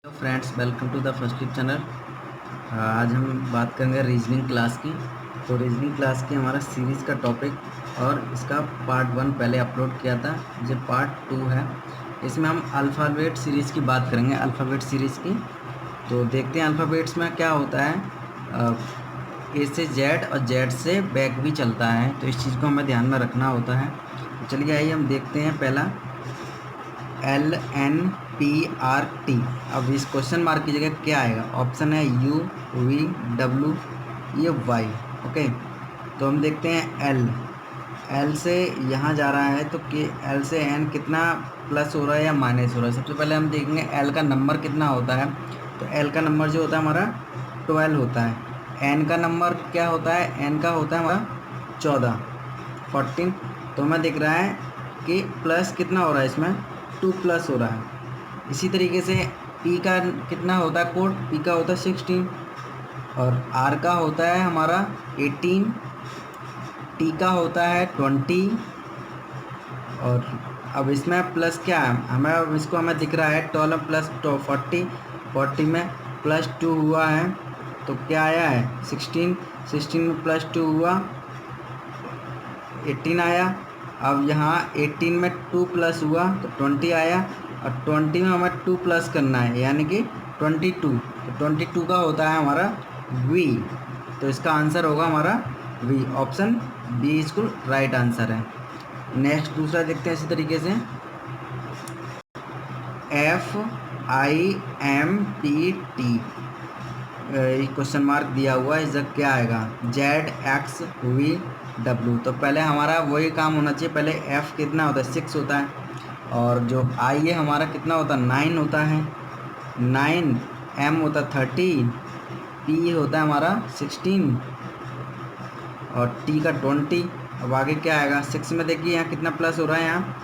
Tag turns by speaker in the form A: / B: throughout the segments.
A: Hello friends, welcome to the first tip channel. आज हम बात करेंगे रीजनिंग क्लास की। तो रीजनिंग क्लास की हमारा सीरीज़ का टॉपिक और इसका पार्ट 1 पहले अपलोड किया था, ये पार्ट 2 है। इसमें हम अल्फ़ाबेट सीरीज़ की बात करेंगे, अल्फ़ाबेट सीरीज़ की। तो देखते हैं अल्फ़ाबेट्स में क्या होता है। ए से जेड और जेड से बैक भी चलता है, तो इस चीज़ को हमें ध्यान में रखना होता है। तो चलिए आइए हम देखते हैं पहला LNPRT। अब इस क्वेश्चन मार्क की जगह क्या आएगा? ऑप्शन है UVW, ये Y। ओके, तो हम देखते हैं L से यहाँ जा रहा है, तो कि L से N कितना प्लस हो रहा है या माइनस हो रहा है। सबसे पहले हम देखेंगे L का नंबर कितना होता है। तो L का नंबर जो होता है हमारा 12 होता है। N का नंबर क्या होता है? N का होता है हमारा 14। तो हमें दिख रहा है कि प्लस कितना हो रहा है, इसमें 2 प्लस हो रहा है। इसी तरीके से P का कितना होता है कोड? P का होता है 16 और R का होता है हमारा 18, T का होता है 20। और अब इसमें प्लस क्या है हमें? अब इसको हमें दिख रहा है 12 प्लस 40 में प्लस 2 हुआ है, तो क्या आया है 16 में प्लस 2 हुआ 18 आया। अब यहाँ 18 में 2 प्लस हुआ तो 20 आया, और 20 में हमें 2 प्लस करना है यानी कि 22। तो 22 का होता है हमारा V। तो इसका आंसर होगा हमारा V। ऑप्शन बी इसको राइट आंसर है। नेक्स्ट दूसरा देखते हैं इसी तरीके से FIMPT। क्वेश्चन मार्क दिया हुआ है, इस जगह क्या आएगा? ZXVW। तो पहले हमारा वही काम होना चाहिए। पहले F कितना होता है? 6 होता है, और जो I है हमारा कितना होता है? 9 होता है। 9 M होता है 30, P होता है हमारा 16 और T का 20। अब आगे क्या आएगा? 6 में देखिए यहाँ कितना प्लस हो रहा है, यहाँ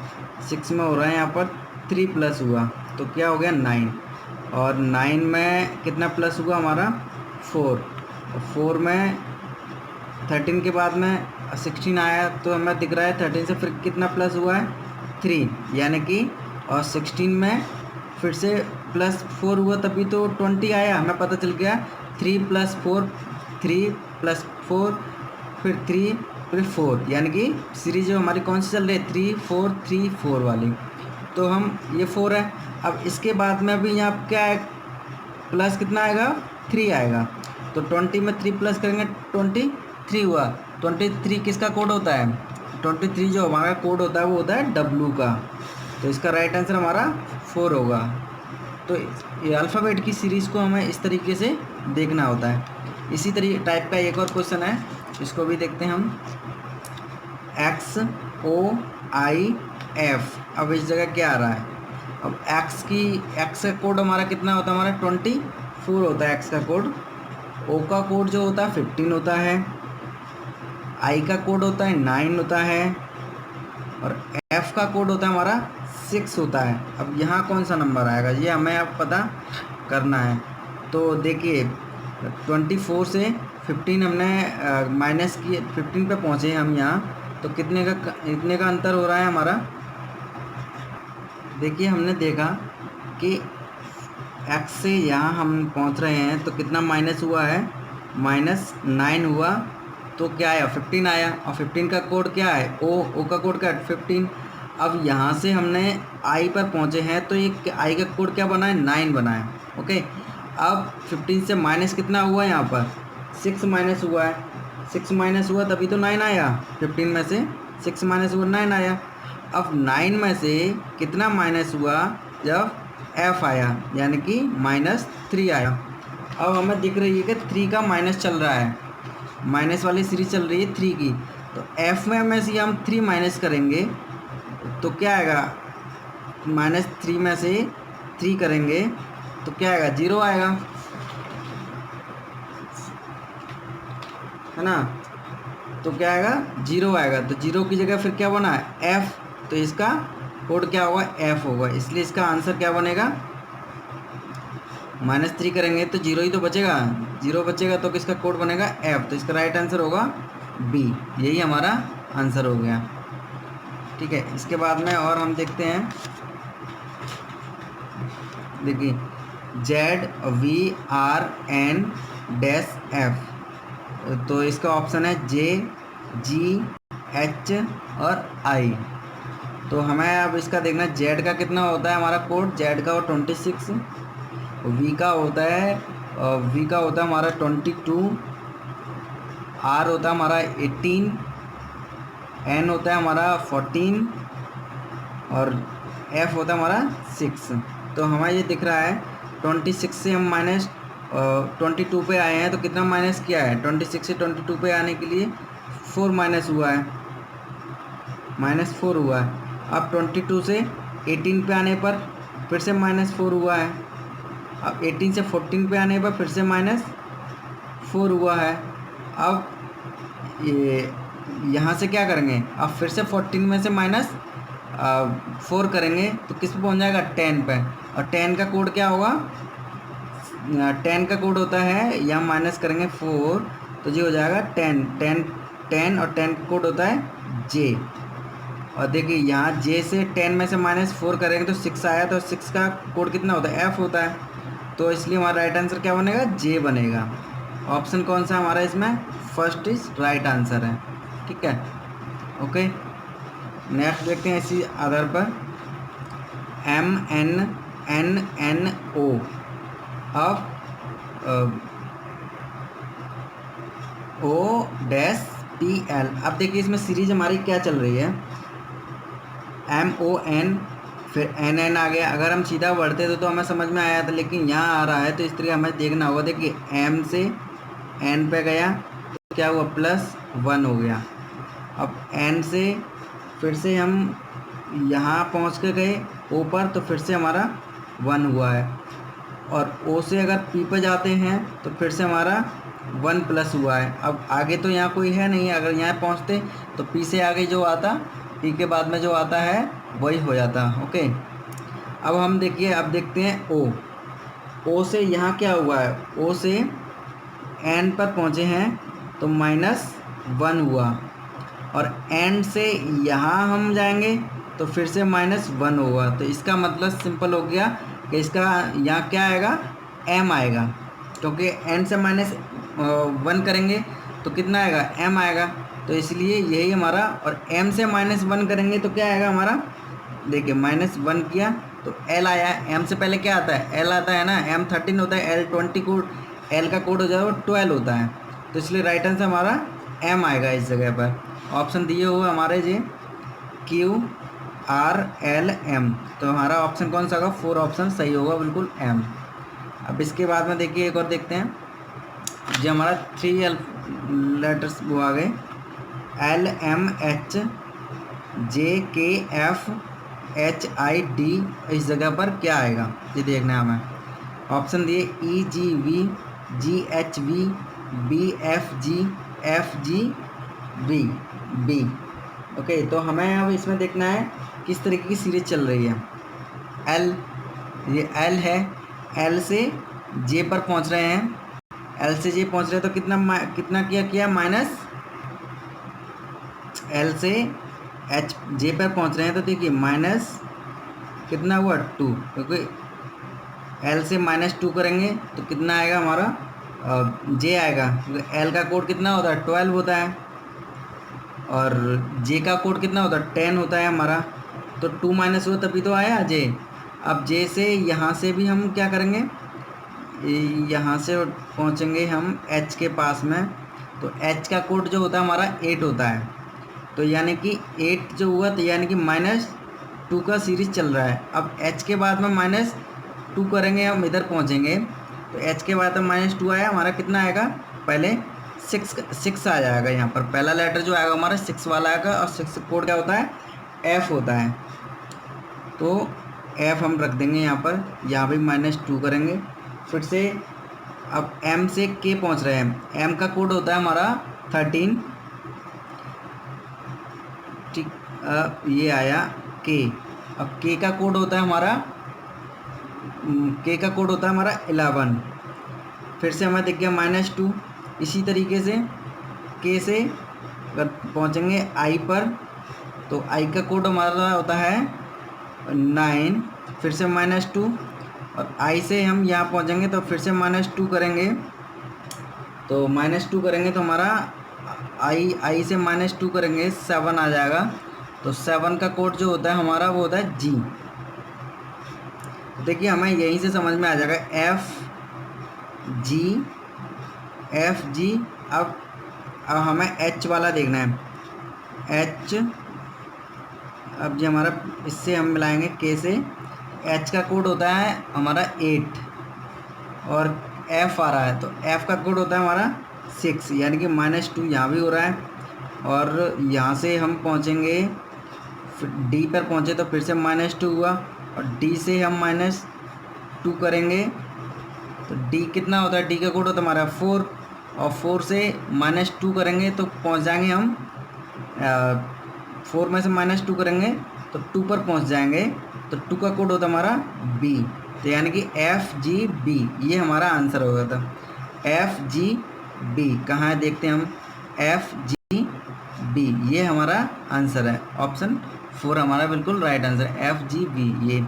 A: 6 में हो रहा है, यहाँ पर 3 प्लस हुआ तो क्या हो गया 9। और 9 में कितना प्लस हुआ हमारा? 4। और 4 में 13 के बाद में 16 आया, तो हमें दिख रहा है 13 से फिर कितना प्लस हुआ है? 3, यानी कि और 16 में फिर से प्लस 4 हुआ तभी तो 20 आया। हमें पता चल गया 3 प्लस 4, 3 प्लस 4 फिर 3 फिर 4, यानी कि सीरीज जो हमारी कौन सी चल रही है? 3 4 3 4 वाली। तो हम ये 4 है। अब इसके बाद में अभी यहाँ क्या है? प्लस कितना आएगा? 3 आएगा। तो 20 में 3 प्लस करेंगे 23 हुआ। 23 किसका कोड होता है? 23 जो हमारा कोड होता है वो होता है W का। तो इसका राइट आंसर हमारा 4 होगा। तो ये अल्फ़ाबेट की सीरीज़ को हमें इस तरीके से देखना होता है। इसी तरीके टाइप का एक और क्वेश्चन है, इसको भी देखते हैं हम। XOIF। अब इस जगह क्या आ रहा है? अब X का कोड हमारा कितना होता है? हमारा 24 होता है X का कोड। O का कोड जो होता है 15 होता है। I का कोड होता है 9 होता है, और F का कोड होता है हमारा 6 होता है। अब यहाँ कौन सा नंबर आएगा ये हमें अब पता करना है। तो देखिए 24 से 15 हमने माइनस किए, 15 पे पहुँचे हम यहाँ, तो कितने का अंतर हो रहा है हमारा? देखिए हमने देखा कि X से यहाँ हम पहुँच रहे हैं तो कितना माइनस हुआ है? -9 हुआ, तो क्या आया? 15 आया। और 15 का कोड क्या है? O का कोड क्या है? 15। अब यहाँ से हमने I पर पहुँचे हैं, तो ये I का कोड क्या बना है? 9 बना है। ओके, अब 15 से माइनस कितना हुआ? यहाँ पर 6 माइनस हुआ है। 6 माइनस हुआ तभी तो 9 आया। 15 में से 6 माइनस हुआ 9 आया। अब 9 में से कितना माइनस हुआ? जब F आया, यानी कि -3 आया। अब हमें दिख रही है कि 3 का माइनस चल रहा है, माइनस वाली सीरीज चल रही है 3 की। तो F में से हम 3 माइनस करेंगे तो क्या आएगा? -3 में से 3 करेंगे तो क्या आएगा? 0 आएगा, है ना? तो क्या आएगा? 0 आएगा। तो 0 की जगह फिर क्या बना है? F। तो इसका कोड क्या होगा? F होगा। इसलिए इसका आंसर क्या बनेगा? -3 करेंगे तो 0 ही तो बचेगा। 0 बचेगा तो किसका कोड बनेगा? F। तो इसका राइट आंसर होगा B। यही हमारा आंसर हो गया। ठीक है, इसके बाद में और हम देखते हैं। देखिए ZVRN-F। तो इसका ऑप्शन है J, G, H और I। तो हमें अब इसका देखना है Z का कितना होता है हमारा कोड, Z का हो 26, V का होता है हमारा 22, R होता है हमारा 18, N होता है हमारा 14 और F होता है हमारा 6। तो हमारा ये दिख रहा है 26 से हम माइनस 22 पे आए हैं, तो कितना माइनस किया है, 26 से 22 पे आने के लिए 4 माइनस हुआ है, -4 हुआ है। अब 22 से 18 पे आने पर फिर से -4 हुआ है। अब 18 से 14 पे आने पर फिर से -4 हुआ है। अब ये यहाँ से क्या करेंगे, अब फिर से 14 में से -4 करेंगे तो किस पे पहुँच जाएगा, 10 पे। और 10 का कोड क्या होगा, 10 का कोड होता है, यहाँ माइनस करेंगे 4 तो ये हो जाएगा 10 और 10 का कोड होता है J। और देखिए यहाँ J से 10 में से -4 करेंगे तो 6 आया, तो 6 का कोड कितना होता है, F होता है। तो इसलिए हमारा राइट आंसर क्या बनेगा, J बनेगा। ऑप्शन कौन सा हमारा इसमें, फर्स्ट इज राइट आंसर है। ठीक है, ओके। नेक्स्ट देखते हैं इसी आधार पर MNNNO। अब O-TL। अब देखिए इसमें सीरीज हमारी क्या चल रही है, MON फिर NN आ गया। अगर हम सीधा बढ़ते तो हमें समझ में आया था, लेकिन यहाँ आ रहा है तो इस तरीके हमें देखना होगा। देखिए M से N पे गया तो क्या हुआ, +1 हो गया। अब N से फिर से हम यहाँ पहुँच के गए O पर, तो फिर से हमारा 1 हुआ है। और O से अगर P पर जाते हैं तो फिर से हमारा 1 प्लस हुआ है। अब आगे तो यहाँ कोई है नहीं, अगर यहाँ पहुँचते तो P से आगे जो आता, P के बाद में जो आता है वही हो जाता। ओके, अब हम देखिए, अब देखते हैं O से यहाँ क्या हुआ है, O से N पर पहुँचे हैं तो -1 हुआ। और N से यहाँ हम जाएंगे तो फिर से -1 होगा। तो इसका मतलब सिंपल हो गया कि इसका यहाँ क्या आएगा, M आएगा, क्योंकि N से -1 करेंगे तो कितना आएगा, M आएगा। तो इसलिए यही हमारा, और M से -1 करेंगे तो क्या आएगा हमारा, देखिए -1 किया तो L आया। M से पहले क्या आता है, L आता है ना, M 13 होता है, L 20 कोड, L का कोड हो जाएगा 12 होता है। तो इसलिए राइट आंसर हमारा M आएगा इस जगह पर। ऑप्शन दिए हुए हमारे जी QRLM। तो हमारा ऑप्शन कौन सा होगा, 4 ऑप्शन सही होगा बिल्कुल, M। अब इसके बाद में देखिए एक और देखते हैं, जो हमारा 3 लेटर्स वो आ गए, LMHJKFHID। इस जगह पर क्या आएगा ये देखना है हमें। ऑप्शन दिए EGV, GHV, BFG, FGB, B। Okay, तो हमें अब इसमें देखना है किस तरीके की सीरीज चल रही है। L, ये L है, L से J पर पहुंच रहे हैं, L से J पहुंच रहे हैं तो कितना किया माइनस, L से J पर पहुंच रहे हैं तो देखिए माइनस कितना हुआ, 2, क्योंकि L से -2 करेंगे तो कितना आएगा हमारा, J आएगा, क्योंकि L का कोड कितना होता है, 12 होता है, और J का कोड कितना होता है, 10 होता है हमारा। तो 2 माइनस हुआ तभी तो आया J। अब J से यहाँ से भी हम क्या करेंगे, यहाँ से पहुँचेंगे हम H के पास में, तो H का कोड जो होता है हमारा 8 होता है। तो यानी कि 8 जो हुआ तो यानी कि -2 का सीरीज चल रहा है। अब H के बाद में -2 करेंगे, हम इधर पहुँचेंगे तो H के बाद में -2 आया, हमारा कितना आएगा, पहले 6 आ जाएगा। यहाँ पर पहला लेटर जो आएगा हमारा 6 वाला आएगा, और 6 कोड क्या होता है, F होता है। तो F हम रख देंगे यहाँ पर, यहाँ भी -2 करेंगे। फिर से अब M से K पहुँच रहे हैं, M का कोड होता है हमारा 13। ठीक, ये आया K। अब K का कोड होता है हमारा, K का कोड होता है हमारा 11। फिर से हमें दिख गया -2। इसी तरीके से K से अगर पहुँचेंगे I पर तो I का कोड हमारा होता है 9। फिर से -2, और आई से हम यहाँ पहुँचेंगे तो फिर से -2 करेंगे, तो -2 करेंगे तो हमारा आई से -2 करेंगे 7 आ जाएगा। तो 7 का कोड जो होता है हमारा वो होता है जी। देखिए हमें यहीं से समझ में आ जाएगा एफ जी। अब हमें एच वाला देखना है, एच। अब जी हमारा इससे हम मिलाएंगे के से, एच का कोड होता है हमारा 8 और एफ आ रहा है तो एफ का कोड होता है हमारा 6, यानी कि -2 यहाँ भी हो रहा है। और यहाँ से हम पहुँचेंगे, डी पर पहुँचे तो फिर से -2 हुआ, और डी से हम -2 करेंगे तो डी कितना होता है, डी का कोड होता है हमारा 4, और 4 से -2 करेंगे तो पहुँच जाएंगे हम 4 में से -2 करेंगे तो 2 पर पहुँच जाएंगे। तो 2 का कोड होता है हमारा बी, तो यानी कि FGB ये हमारा आंसर होगा। था FGB कहाँ है देखते हैं हम, FGB ये हमारा आंसर है, ऑप्शन 4 हमारा बिल्कुल राइट आंसर है FGB ये।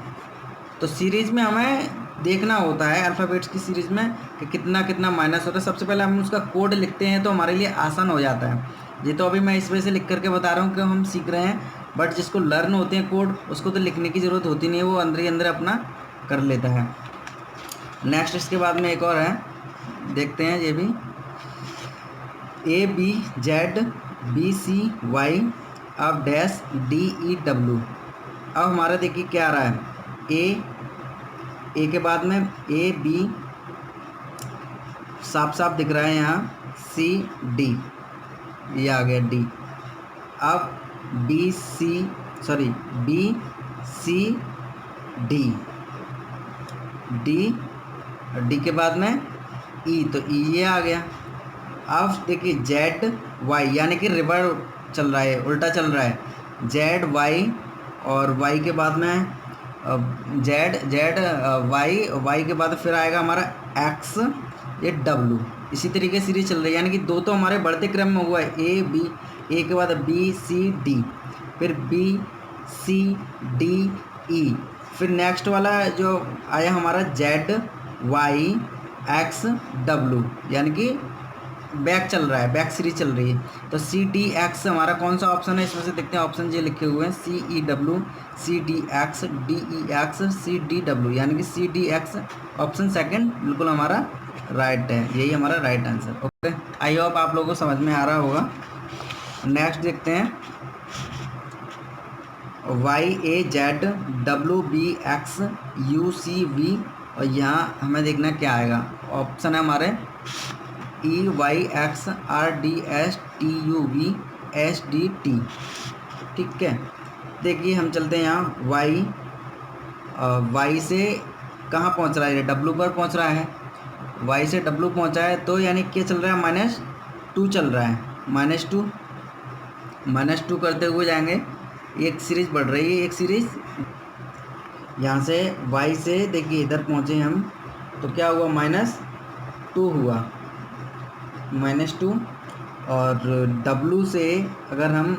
A: तो सीरीज़ में हमें देखना होता है अल्फ़ाबेट्स की सीरीज़ में कि कितना कितना माइनस होता है। सबसे पहले हम उसका कोड लिखते हैं तो हमारे लिए आसान हो जाता है। ये तो अभी मैं इस वजह से लिख करके बता रहा हूँ कि हम सीख रहे हैं, बट जिसको लर्न होते हैं कोड उसको तो लिखने की ज़रूरत होती नहीं है, वो अंदर ही अंदर अपना कर लेता है। नेक्स्ट इसके बाद में एक और है, देखते हैं ये भी, ABZBCY अब -DEW। अब हमारा देखिए क्या आ रहा है, ए के बाद में AB साफ साफ दिख रहा है यहाँ, CD ये आ गया D। अब BCD डी के बाद में E, तो E ये आ गया। अब देखिए ZY यानी कि रिवर चल रहा है, उल्टा चल रहा है, ZY और Y के बाद में Y के बाद फिर आएगा हमारा X, ये W। इसी तरीके से सीरीज चल रही है, यानी कि दो तो हमारे बढ़ते क्रम में हुआ है, ए के बाद BCD, फिर BCDE, फिर नेक्स्ट वाला जो आया हमारा ZYXW, यानी कि बैक चल रहा है, बैक सीरीज चल रही है। तो CDX हमारा कौन सा ऑप्शन है, इसमें से देखते हैं, ऑप्शन ये लिखे हुए हैं CEW, CDX, DEX, CDW, यानी कि CDX ऑप्शन सेकंड बिल्कुल हमारा राइट है, यही हमारा right answer. Okay, I hope आप लोगों को समझ में आ रहा होगा। नेक्स्ट देखते हैं YAZWBXUCV, और यहाँ हमें देखना क्या आएगा, ऑप्शन है हमारे EYXRDSTUVSDT। ठीक है, देखिए हम चलते हैं यहाँ Y से कहाँ पहुँच रहा है, W पर पहुँच रहा है, Y से W पहुँचा है तो यानी क्या चल रहा है, -2 चल रहा है, -2 करते हुए जाएंगे, एक सीरीज़ बढ़ रही है, एक सीरीज़ यहाँ से Y से देखिए इधर पहुँचे हम तो क्या हुआ, -2 हुआ, -2, और W से अगर हम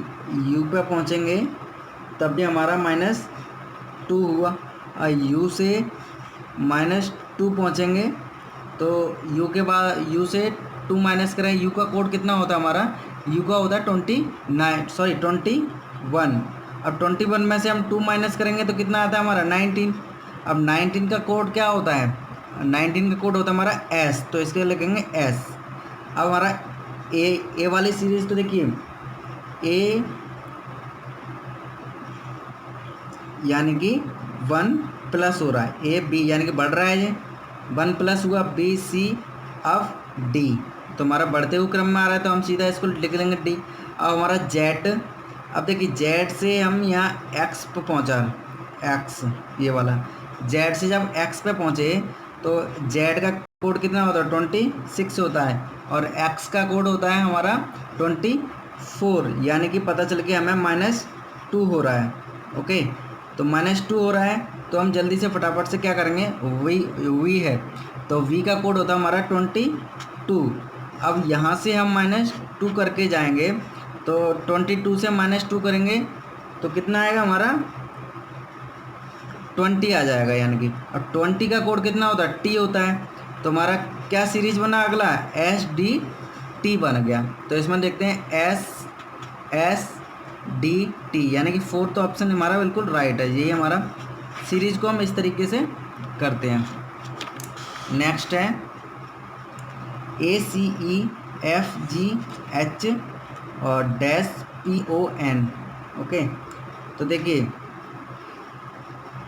A: U पे पहुँचेंगे तब भी हमारा -2 हुआ, और U से -2 पहुँचेंगे तो U के बाद U से 2 माइनस करें, U का कोड कितना होता है हमारा, U का होता है 21। अब 21 में से हम 2 माइनस करेंगे तो कितना आता है हमारा 19। अब 19 का कोड क्या होता है, 19 का कोड होता है हमारा S, तो इसके लिखेंगे S। अब हमारा ए वाली सीरीज़ तो देखिए A यानी कि 1+ हो रहा है, AB यानी कि बढ़ रहा है, ये 1+ हुआ, BC अब D, तो हमारा बढ़ते हुए क्रम में आ रहा है तो हम सीधा इसको लिख लेंगे D। अब हमारा Z, अब देखिए Z से हम यहाँ X पे पहुँचा, X ये वाला, Z से जब X पे पहुँचे तो Z का कोड कितना होता है, 26 होता है, और X का कोड होता है हमारा 24, यानी कि पता चल के हमें -2 हो रहा है। ओके, तो -2 हो रहा है तो हम जल्दी से फटाफट से क्या करेंगे, V है तो V का कोड होता है हमारा 22। अब यहाँ से हम -2 करके जाएंगे तो 22 से -2 करेंगे तो कितना आएगा हमारा 20 आ जाएगा, यानी कि और 20 का कोड कितना होता है, टी होता है। तो हमारा क्या सीरीज बना अगला, एस डी टी बन गया। तो इसमें देखते हैं एस डी टी, यानी कि फोर्थ ऑप्शन हमारा बिल्कुल राइट है। यही हमारा सीरीज को हम इस तरीके से करते हैं। नेक्स्ट है A C E F G H और dash P O N. Okay, तो देखिए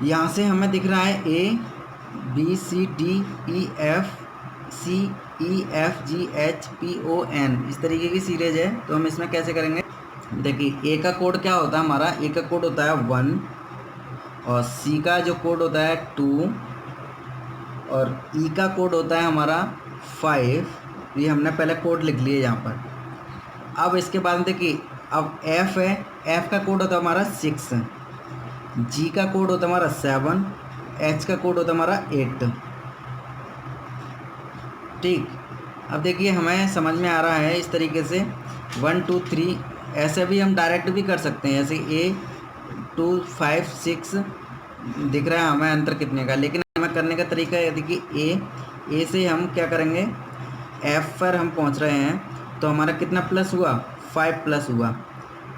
A: यहाँ से हमें दिख रहा है A B C D E F C E F G H P O N, इस तरीके की सीरीज है। तो हम इसमें कैसे करेंगे, देखिए ए का कोड क्या होता है हमारा, ए का कोड होता है 1 और सी का जो कोड होता है 2 और ई का कोड होता है हमारा 5। ये हमने पहले कोड लिख लिए यहाँ पर। अब इसके बाद देखिए अब एफ है, एफ का कोड होता है हमारा 6, जी का कोड होता है हमारा 7, एच का कोड होता है हमारा 8। ठीक, अब देखिए हमें समझ में आ रहा है इस तरीके से 1 2 3, ऐसे भी हम डायरेक्ट भी कर सकते हैं, जैसे ए 2 5 6 दिख रहा है हमें अंतर कितने का, लेकिन हमें करने का तरीका है। देखिए ए से हम क्या करेंगे, एफ पर हम पहुंच रहे हैं तो हमारा कितना प्लस हुआ, 5 प्लस हुआ।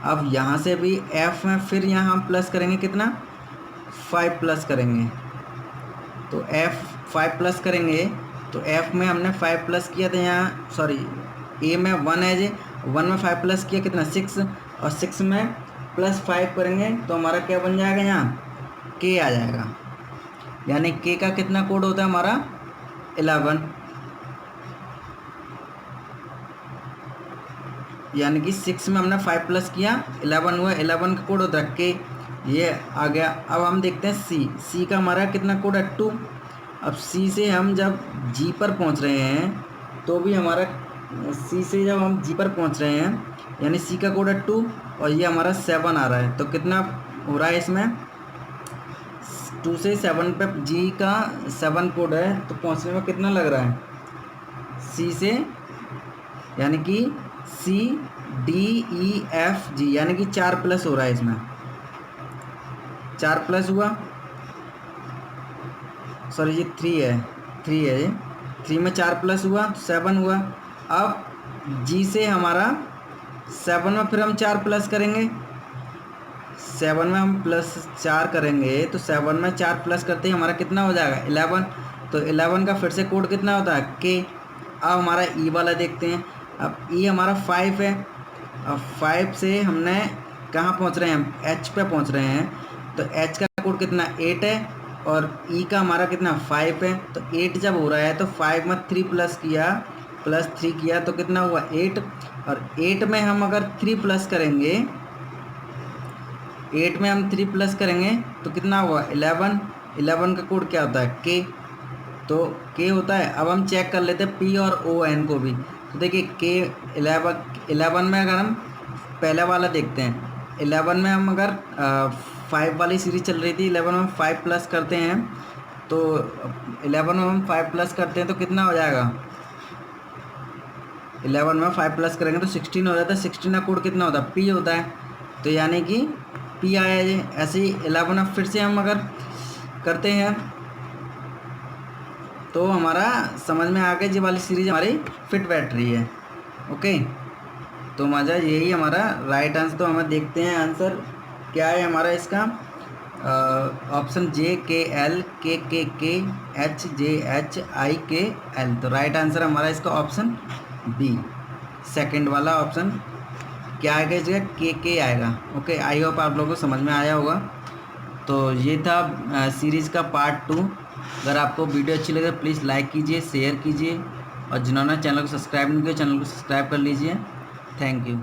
A: अब यहाँ से भी एफ में फिर यहाँ हम प्लस करेंगे कितना, 5 प्लस करेंगे। तो एफ 5 प्लस करेंगे तो एफ में हमने 5 प्लस किया था, यहाँ सॉरी ए में 1 है जी, 1 में 5 प्लस किया कितना 6 और 6 में प्लस 5 करेंगे तो हमारा क्या बन जाएगा, यहाँ के आ जाएगा। यानी के का कितना कोड होता है हमारा 11, यानी कि 6 में हमने 5 प्लस किया 11 हुआ, 11 का कोड होता है के, ये आ गया। अब हम देखते हैं सी का हमारा कितना कोड है 2। अब सी से हम जब जी पर पहुंच रहे हैं तो भी हमारा सी से जब हम जी पर पहुंच रहे हैं यानी सी का कोड है 2 और ये हमारा 7 आ रहा है। तो कितना हो रहा है इसमें, 2 से 7 पे जी का 7 कोड है तो पहुंचने में कितना लग रहा है सी से, यानी कि सी डी ई एफ जी, यानी कि 4 प्लस हो रहा है इसमें, 4 प्लस हुआ, सॉरी ये 3 है ये 3 में 4 प्लस हुआ तो 7 हुआ। अब जी से हमारा 7 में फिर हम 4 प्लस करेंगे, 7 में हम प्लस 4 करेंगे तो 7 में 4 प्लस करते ही हमारा कितना हो जाएगा 11। तो 11 का फिर से कोड कितना होता है के। अब हमारा ई वाला देखते हैं, अब ई हमारा 5 है, अब 5 से हमने कहाँ पहुँच रहे हैं, हम एच पे पहुँच रहे हैं। तो एच का कोड कितना 8 है और ई का हमारा कितना 5 है। तो 8 जब हो रहा है तो 5 में 3 प्लस किया, प्लस 3 किया तो कितना हुआ 8, और 8 में हम अगर 3 प्लस करेंगे, 8 में हम 3 प्लस करेंगे तो कितना हुआ 11। 11 का कोड क्या होता है के, तो के होता है। अब हम चेक कर लेते हैं पी और ओ एन को भी। तो देखिए के 11 में अगर हम पहले वाला देखते हैं, 11 में हम अगर 5 वाली सीरीज चल रही थी, 11 में 5 प्लस करते हैं तो 11 में हम 5 प्लस करते हैं तो कितना हो जाएगा, 11 में 5 प्लस करेंगे तो 16 हो जाता है। 16 का कोड कितना होता है पी होता है, तो यानी कि पी आया जी। ऐसे ही 11 अब फिर से हम अगर करते हैं तो हमारा समझ में आ गया, ये वाली सीरीज हमारी फिट बैठ रही है। ओके, तो मज़ा यही हमारा राइट आंसर। तो हमें देखते हैं आंसर क्या है हमारा इसका, ऑप्शन जे के एल के एच जे एच आई के एल। तो राइट आंसर हमारा इसका ऑप्शन बी, सेकंड वाला ऑप्शन क्या आएगा इस जगह के आएगा। ओके, आई होप आप लोगों को समझ में आया होगा। तो ये था सीरीज़ का पार्ट 2। अगर आपको वीडियो अच्छी लगे प्लीज़ लाइक कीजिए, शेयर कीजिए और जिन्होंने चैनल को सब्सक्राइब नहीं किया चैनल को सब्सक्राइब कर लीजिए। Thank you.